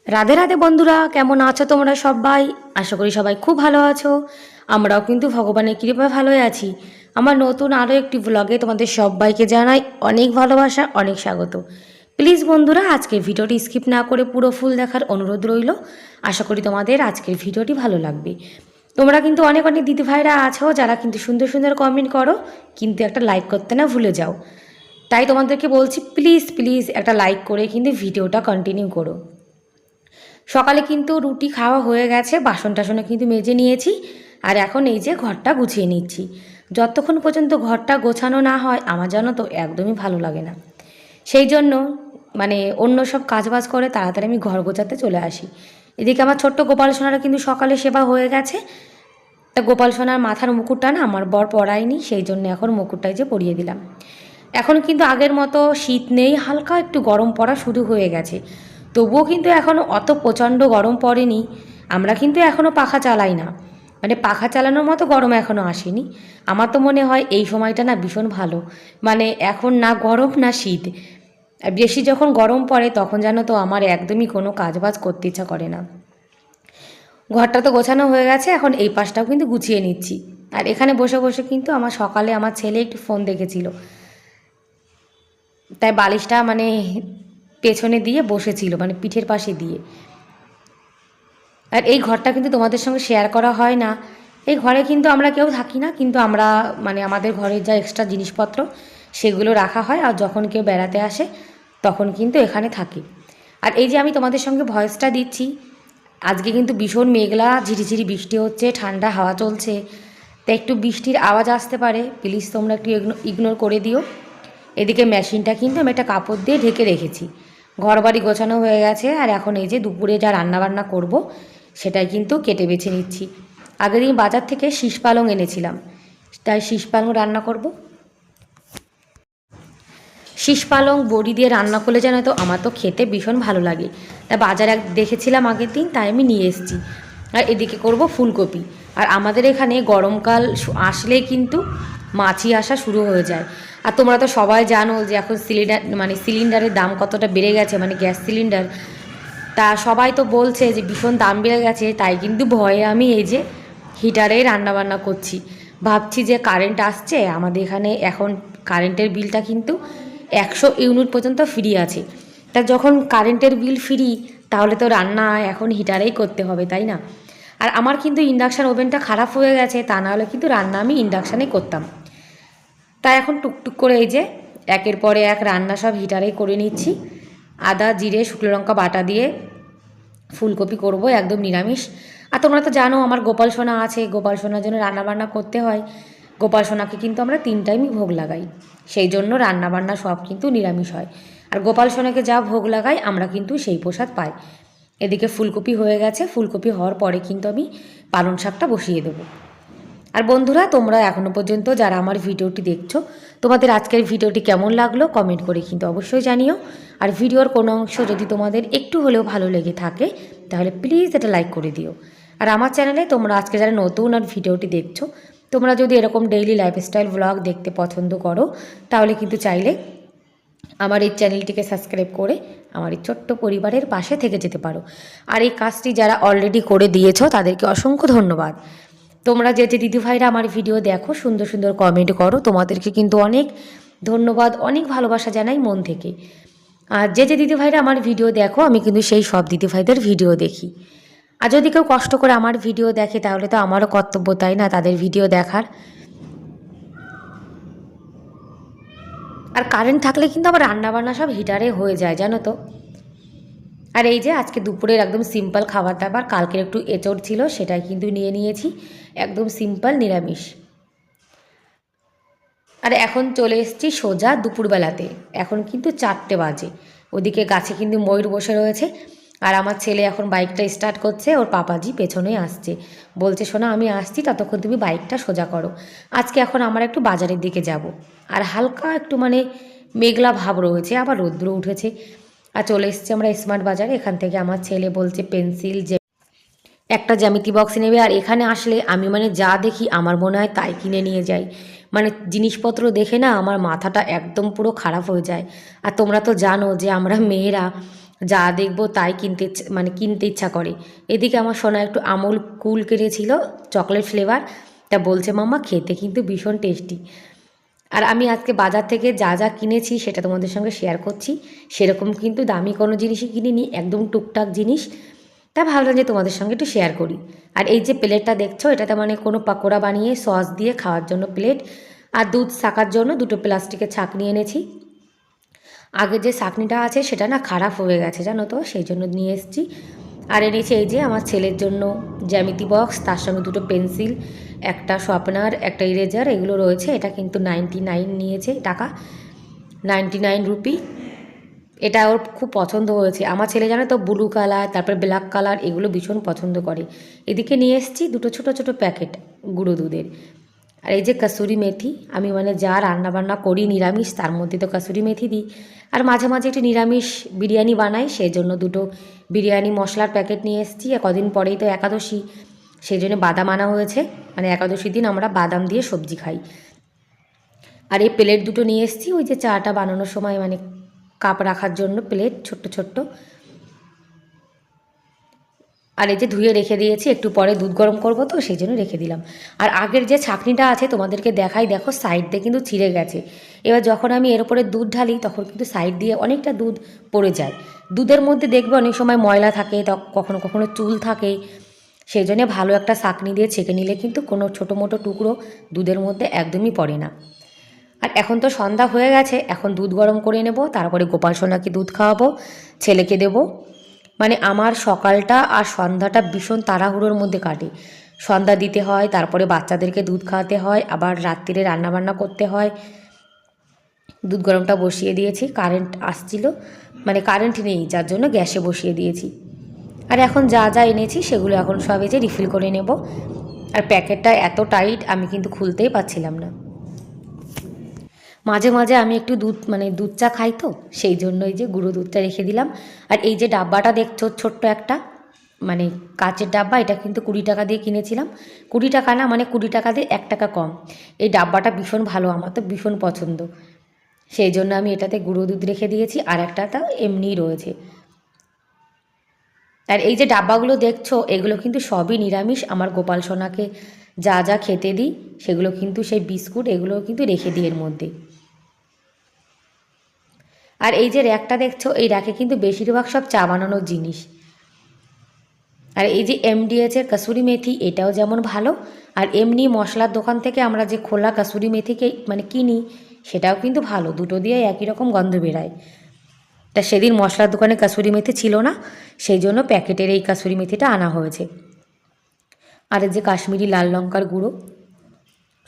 রাধে রাধে বন্ধুরা, কেমন আছো তোমরা সবাই? আশা করি সবাই খুব ভালো আছো। আমরাও কিন্তু ভগবানের কৃপায় ভালোই আছি। আমার নতুন আরও একটি ব্লগে তোমাদের সবাইকে জানাই অনেক ভালোবাসা, অনেক স্বাগত। প্লিজ বন্ধুরা, আজকের ভিডিওটি স্কিপ না করে পুরো ফুল দেখার অনুরোধ রইল। আশা করি তোমাদের আজকের ভিডিওটি ভালো লাগবে। তোমরা কিন্তু অনেক অনেক দিদিভাইরা আছো যারা কিন্তু সুন্দর সুন্দর কমেন্ট করো, কিন্তু একটা লাইক করতে না ভুলে যাও। তাই তোমাদেরকে বলছি, প্লিজ প্লিজ একটা লাইক করে কিন্তু ভিডিওটা কন্টিনিউ করো। সকালে কিন্তু রুটি খাওয়া হয়ে গেছে, বাসন টাসনও কিন্তু মেজে নিয়েছি। আর এখন এই যে ঘরটা গুছিয়ে নিচ্ছি। যতক্ষণ পর্যন্ত ঘরটা গোছানো না হয় আমার জানো তো একদমই ভালো লাগে না। সেই জন্য অন্য সব কাজবাজ করে তাড়াতাড়ি আমি ঘর গোছাতে চলে আসি। এদিকে আমার ছোট্ট গোপাল সোনারা কিন্তু সকালে সেবা হয়ে গেছে। তা গোপাল সোনার মাথার মুকুটটা না আমার বর পরায়নি, সেই জন্য এখন মুকুটটাই যে পরিয়ে দিলাম। এখন কিন্তু আগের মতো শীত নেই, হালকা একটু গরম পড়া শুরু হয়ে গেছে। তবুও কিন্তু এখনও অত প্রচণ্ড গরম পড়েনি। আমরা কিন্তু এখনও পাখা চালাই না, পাখা চালানোর মতো গরম এখনও আসেনি। আমার তো মনে হয় এই সময়টা না ভীষণ ভালো, এখন না গরম না শীত। আর বেশি যখন গরম পড়ে তখন জানো তো আমার একদমই কোনো কাজবাজ করতে ইচ্ছা করে না। ঘরটা তো গোছানো হয়ে গেছে, এখন এই পাশটাও কিন্তু গুছিয়ে নিচ্ছি। আর এখানে বসে বসে কিন্তু সকালে আমার ছেলে একটু ফোন দেখেছিল, তাই বালিশটা পেছনে দিয়ে বসেছিল, পিঠের পাশে দিয়ে। আর এই ঘরটা কিন্তু তোমাদের সঙ্গে শেয়ার করা হয় না। এই ঘরে কিন্তু আমরা কেউ থাকি না, কিন্তু আমরা আমাদের ঘরের যা এক্সট্রা জিনিসপত্র সেগুলো রাখা হয়, আর যখন কেউ বেড়াতে আসে তখন কিন্তু এখানে থাকি। আর এই যে আমি তোমাদের সঙ্গে ভয়েসটা দিচ্ছি, আজকে কিন্তু ভীষণ মেঘলা, ঝিরিঝিরি বৃষ্টি হচ্ছে, ঠান্ডা হাওয়া চলছে। তাই একটু বৃষ্টির আওয়াজ আসতে পারে, প্লিজ তোমরা একটু ইগনোর করে দিও। এদিকে মেশিনটা কিন্তু আমি একটা কাপড় দিয়ে ঢেকে রেখেছি। ঘর বাড়ি গোছানো হয়ে গেছে, আর এখন এই যে দুপুরে যা রান্নাবান্না করব সেটাই কিন্তু কেটে বেছে নিচ্ছি। আগের দিন বাজার থেকে শীষ পালং এনেছিলাম, তাই শীষ পালং রান্না করব। শীষ পালং বড়ি দিয়ে রান্না করলে জানো তো আমার তো খেতে ভীষণ ভালো লাগে। তাই বাজারে দেখেছিলাম আগের দিন, তাই আমি নিয়ে এসেছি। আর এদিকে করব ফুলকপি। আর আমাদের এখানে গরমকাল আসলেই কিন্তু মাছি আসা শুরু হয়ে যায়। আর তোমরা তো সবাই জানো যে এখন সিলিন্ডারের দাম কতটা বেড়ে গেছে, গ্যাস সিলিন্ডার। তা সবাই তো বলছে যে ভীষণ দাম বেড়ে গেছে, তাই কিন্তু ভয়ে আমি এই যে হিটারেই রান্নাবান্না করছি। ভাবছি যে কারেন্ট আসছে আমাদের এখানে, এখন কারেন্টের বিলটা কিন্তু 100 ইউনিট পর্যন্ত ফ্রি আছে। তা যখন কারেন্টের বিল ফ্রি, তাহলে তো রান্না এখন হিটারেই করতে হবে, তাই না? আর আমার কিন্তু ইন্ডাকশান ওভেনটা খারাপ হয়ে গেছে, তা নাহলে কিন্তু রান্না আমি ইন্ডাকশানেই করতাম। তাই এখন টুকটুক করে এই যে একের পরে এক রান্না সব হিটারেই করে নিচ্ছি। আদা জিরে শুকনো লঙ্কা বাটা দিয়ে ফুলকপি করব একদম নিরামিষ। আর তোমরা তো জানো আমার গোপাল সোনা আছে, গোপাল সোনার জন্য রান্নাবান্না করতে হয়। গোপাল সোনাকে কিন্তু আমরা 3 টাইমই ভোগ লাগাই, সেই জন্য রান্নাবান্না সব কিন্তু নিরামিষ হয়। আর গোপাল সোনাকে যা ভোগ লাগাই আমরা কিন্তু সেই প্রসাদ পাই। এদিকে ফুলকপি হয়ে গেছে, ফুলকপি হওয়ার পরে কিন্তু আমি পালং শাকটা বসিয়ে দেবো। আর বন্ধুরা, তোমরা এখনও পর্যন্ত যারা আমার ভিডিওটি দেখছো, তোমাদের আজকের ভিডিওটি কেমন লাগলো কমেন্ট করে কিন্তু অবশ্যই জানিও। আর ভিডিওর কোনো অংশ যদি তোমাদের একটু হলেও ভালো লেগে থাকে তাহলে প্লিজ এটা লাইক করে দিও। আর আমার চ্যানেলে তোমরা আজকে যারা নতুন আর ভিডিওটি দেখছো, তোমরা যদি এরকম ডেইলি লাইফস্টাইল ব্লগ দেখতে পছন্দ করো, তাহলে কিন্তু চাইলে আমার এই চ্যানেলটিকে সাবস্ক্রাইব করে আমার এই ছোট্ট পরিবারের পাশে থেকে যেতে পারো। আর এই কাজটি যারা অলরেডি করে দিয়েছো তাদেরকে অসংখ্য ধন্যবাদ। তোমরা যে যে দিদিভাইরা আমার ভিডিও দেখো, সুন্দর সুন্দর কমেন্ট করো, তোমাদেরকে কিন্তু অনেক ধন্যবাদ, অনেক ভালোবাসা জানাই মন থেকে। আর যে যে দিদিভাইরা আমার ভিডিও দেখো, আমি কিন্তু সেই সব দিদিভাইদের ভিডিও দেখি। আর যদি কেউ কষ্ট করে আমার ভিডিও দেখে তাহলে তো আমারও কর্তব্য, তাই না, তাদের ভিডিও দেখার। আর কারেন্ট থাকলে কিন্তু আবার রান্নাবান্না সব হিটারে হয়ে যায় জানো তো। আর এই যে আজকে দুপুরের একদম সিম্পল খাবার দাবার, কালকের একটু এঁচড় ছিল সেটাই কিন্তু নিয়ে নিয়েছি, একদম সিম্পল নিরামিষ। আর এখন চলে এসেছি সোজা দুপুরবেলাতে, এখন কিন্তু 4টে বাজে। ওদিকে গাছে কিন্তু ময়ূর বসে রয়েছে। আর আমার ছেলে এখন বাইকটা স্টার্ট করছে, ওর পাপাজি পেছনেই আসছে, বলছে শোনা আমি আসছি, ততক্ষণ তুমি বাইকটা সোজা করো। আজকে এখন আমার একটু বাজারের দিকে যাব। আর হালকা একটু মেঘলা ভাব রয়েছে, আবার রৌদ্র উঠেছে। আর চলে এসেছি আমরা স্মার্ট বাজারে। এখান থেকে আমার ছেলে বলছে পেন্সিল, যে একটা জ্যামিতি বক্স নেবে। আর এখানে আসলে আমি যা দেখি আমার মনে হয় তাই কিনে নিয়ে যাই। জিনিসপত্র দেখে না আমার মাথাটা একদম পুরো খারাপ হয়ে যায়। আর তোমরা তো জানো যে আমরা মেয়েরা যা দেখবো তাই কিনতে ইচ্ছা করে। এদিকে আমার সোনা একটু আমুল কুল কিনেছিল চকলেট ফ্লেভার, তা বলছে মাম্মা খেতে কিন্তু ভীষণ টেস্টি। আর আমি আজকে বাজার থেকে যা যা কিনেছি সেটা তোমাদের সঙ্গে শেয়ার করছি। সেরকম কিন্তু দামি কোনো জিনিসই কিনিনি, একদম টুকটাক জিনিস। তা ভাবলাম যে তোমাদের সঙ্গে একটু শেয়ার করি। আর এই যে প্লেটটা দেখছো, এটাতে মানে কোনো পাকোড়া বানিয়ে সস দিয়ে খাওয়ার জন্য প্লেট, আর দুধ ছাকার জন্য দুটো প্লাস্টিকের ছাঁকনি এনেছি। আগে যে ছাঁকনিটা আছে সেটা না খারাপ হয়ে গেছে জানো তো, সেই জন্য নিয়ে এসেছি। আর এনেছি এই যে আমার ছেলের জন্য জ্যামিতি বক্স, তার সঙ্গে দুটো পেন্সিল, একটা শার্পনার, একটা ইরেজার, এগুলো রয়েছে। এটা কিন্তু 99 নিয়েছে টাকা, 99 রুপি। এটা ওর খুব পছন্দ হয়েছে। আমার ছেলে জানো তো ব্লু কালার, তারপর ব্ল্যাক কালার, এগুলো ভীষণ পছন্দ করে। এদিকে নিয়ে এসেছি দুটো ছোটো ছোটো প্যাকেট গুঁড়ো দুধের। আর এই যে কাসুরি মেথি, আমি মানে যা রান্নাবান্না করি নিরামিষ তার মধ্যে তো কাসুরি মেথি দিই। আর মাঝে মাঝে একটু নিরামিষ বিরিয়ানি বানাই, সেই জন্য দুটো বিরিয়ানি মশলার প্যাকেট নিয়ে এসেছি। কদিন পরেই তো একাদশী, সেই জন্য বাদাম আনা হয়েছে, মানে একাদশীর দিন আমরা বাদাম দিয়ে সবজি খাই। আর এই প্লেট দুটো নিয়ে এসেছি, ওই যে চাটা বানানোর সময় মানে কাপ রাখার জন্য প্লেট ছোট্ট ছোট্ট। আর এই যে ধুয়ে রেখে দিয়েছি, একটু পরে দুধ গরম করব তো সেই জন্য রেখে দিলাম। আর আগের যে ছাঁকনিটা আছে তোমাদেরকে দেখাই, দেখো সাইড দিয়ে কিন্তু ছিঁড়ে গেছে। এবার যখন আমি এর উপরে দুধ ঢালি তখন কিন্তু সাইড দিয়ে অনেকটা দুধ পড়ে যায়। দুধের মধ্যে দেখবে অনেক সময় ময়লা থাকে, কখনো কখনো চুল থাকে, সেই জন্য ভালো একটা ছাঁকনি দিয়ে ছেঁকে নিলে কিন্তু কোনো ছোটো মোটো টুকরো দুধের মধ্যে একদমই পড়ে না। আর এখন তো সন্ধ্যা হয়ে গেছে, এখন দুধ গরম করে নেব, তারপরে গোপাল সোনাকে দুধ খাওয়াবো, ছেলেকে দেবো। মানে আমার সকালটা আর সন্ধ্যাটা ভীষণ তাড়াহুড়োর মধ্যে কাটে। সন্ধ্যা দিতে হয়, তারপরে বাচ্চাদেরকে দুধ খাওয়াতে হয়, আবার রাত্রিরে রান্নাবান্না করতে হয়। দুধ গরমটা বসিয়ে দিয়েছি, কারেন্ট আসছিল, মানে কারেন্ট নেই যার জন্য গ্যাসে বসিয়ে দিয়েছি। আর এখন যা যা এনেছি সেগুলো এখন সব এই যে রিফিল করে নেব। আর প্যাকেটটা এত টাইট আমি কিন্তু খুলতেই পারছিলাম না। মাঝে মাঝে আমি একটু দুধ চা খাই তো, সেই জন্য এই যে গুঁড়ো দুধটা রেখে দিলাম। আর এই যে ডাব্বাটা দেখছো ছোট্ট একটা, মানে কাচের ডাব্বা, এটা কিন্তু 20 টাকা দিয়ে কিনেছিলাম। 20 টাকা না, মানে 20 টাকা দিয়ে 1 টাকা কম। এই ডাব্বাটা ভীষণ ভালো, আমার তো ভীষণ পছন্দ, সেই জন্য আমি এটাতে গুঁড়ো দুধ রেখে দিয়েছি। আর একটা তা এমনিই রয়েছে। আর এই যে ডাব্বাগুলো দেখছো এগুলো কিন্তু সবই নিরামিষ। আমার গোপাল সোনাকে যা যা খেতে দিই সেগুলো কিন্তু সেই বিস্কুট এগুলো কিন্তু রেখে দিই এর মধ্যে। আর এই যে র্যাকটা দেখছো, এই র্যাকে কিন্তু বেশিরভাগ সব চা বানানোর জিনিস। আর এই যে এমডিএচের কাসুরি মেথি, এটাও যেমন ভালো, আর এমনি মশলার দোকান থেকে আমরা যে খোলা কাসুরি মেথিকে মানে কিনি সেটাও কিন্তু ভালো, দুটো দিয়ে একই রকম গন্ধ বেরায়। তা সেদিন মশলার দোকানে কাসুরি মেথি ছিল না, সেই জন্য প্যাকেটের এই কাসুরি মেথিটা আনা হয়েছে। আর এই যে কাশ্মীরি লাল লঙ্কার গুঁড়ো,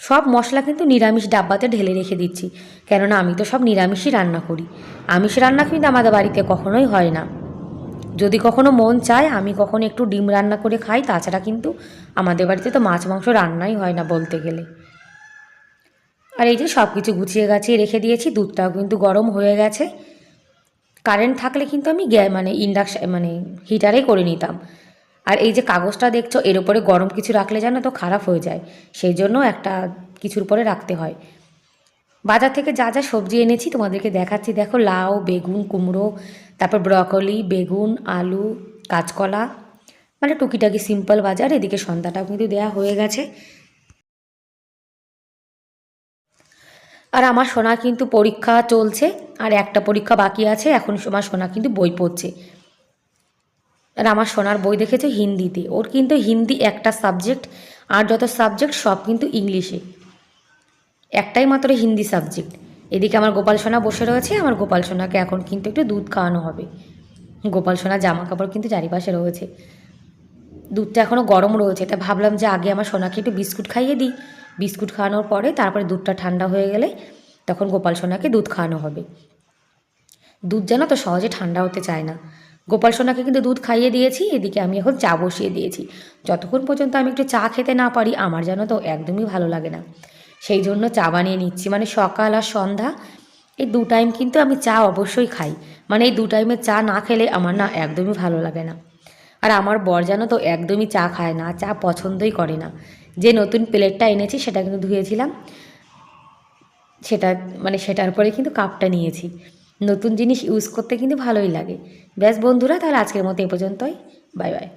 সব মশলা কিন্তু নিরামিষ ডাব্বাতে ঢেলে রেখে দিচ্ছি, কেননা আমি তো সব নিরামিষই রান্না করি। আমিষ রান্না কিন্তু আমাদের বাড়িতে কখনোই হয় না। যদি কখনো মন চায় আমি কখনো একটু ডিম রান্না করে খাই, তাছাড়া কিন্তু আমাদের বাড়িতে তো মাছ মাংস রান্নাই হয় না বলতে গেলে। আর এই যে সব কিছু গুছিয়ে গাছিয়ে রেখে দিয়েছি, দুধটাও কিন্তু গরম হয়ে গেছে। কারেন্ট থাকলে কিন্তু আমি মানে ইন্ডাকশন মানে হিটারেই করে নিতাম। আর এই যে কাগজটা দেখছো এর উপরে গরম কিছু রাখলে জানো তো খারাপ হয়ে যায়, সেই জন্য একটা কিছুর উপরে রাখতে হয়। বাজার থেকে যা যা সবজি এনেছি তোমাদেরকে দেখাচ্ছি, দেখো লাউ, বেগুন, কুমড়ো, তারপর ব্রকলি, বেগুন, আলু, কাঁচকলা, মানে টুকিটাকি সিম্পল বাজার। এদিকে সন্ধ্যাটাও কিন্তু দেয়া হয়ে গেছে। আর আমার সোনা কিন্তু পরীক্ষা চলছে, আর একটা পরীক্ষা বাকি আছে, এখন আমার সোনা কিন্তু বই পড়ছে। আর আমার সোনার বই দেখেছে হিন্দিতে, ওর কিন্তু হিন্দি একটা সাবজেক্ট, আর যত সাবজেক্ট সব কিন্তু ইংলিশে, একটাই মাত্র হিন্দি সাবজেক্ট। এদিকে আমার গোপাল সোনা বসে রয়েছে, আমার গোপাল সোনাকে এখন কিন্তু একটু দুধ খাওয়ানো হবে। গোপাল সোনার জামা কাপড় কিন্তু চারিপাশে রয়েছে, দুধটা এখনও গরম রয়েছে, তাই ভাবলাম যে আগে আমার সোনাকে একটু বিস্কুট খাইয়ে দিই। বিস্কুট খাওয়ানোর পরে তারপরে দুধটা ঠান্ডা হয়ে গেলে তখন গোপাল সোনাকে দুধ খাওয়ানো হবে। দুধ যেন তো সহজে ঠান্ডা হতে চায় না। গোপাল সোনাকে কিন্তু দুধ খাইয়ে দিয়েছি, এদিকে আমি এখন চা বসিয়ে দিয়েছি। যতক্ষণ পর্যন্ত আমি একটু চা খেতে না পারি আমার যেন তো একদমই ভালো লাগে না, সেই জন্য চা বানিয়ে নিচ্ছি। মানে সকাল আর সন্ধ্যা এই 2 টাইম কিন্তু আমি চা অবশ্যই খাই, মানে এই 2 টাইমে চা না খেলে আমার না একদমই ভালো লাগে না। আর আমার বর যেন তো একদমই চা খায় না, চা পছন্দই করে না। যে নতুন প্লেটটা এনেছি সেটা কিন্তু ধুয়েছিলাম, সেটা মানে সেটার পরে কিন্তু কাপটা নিয়েছি। নতুন জিনিস ইউজ করতে কিন্তু ভালোই লাগে। ব্যাস বন্ধুরা, তাহলে আজকের মতো এ পর্যন্তই। Bye bye.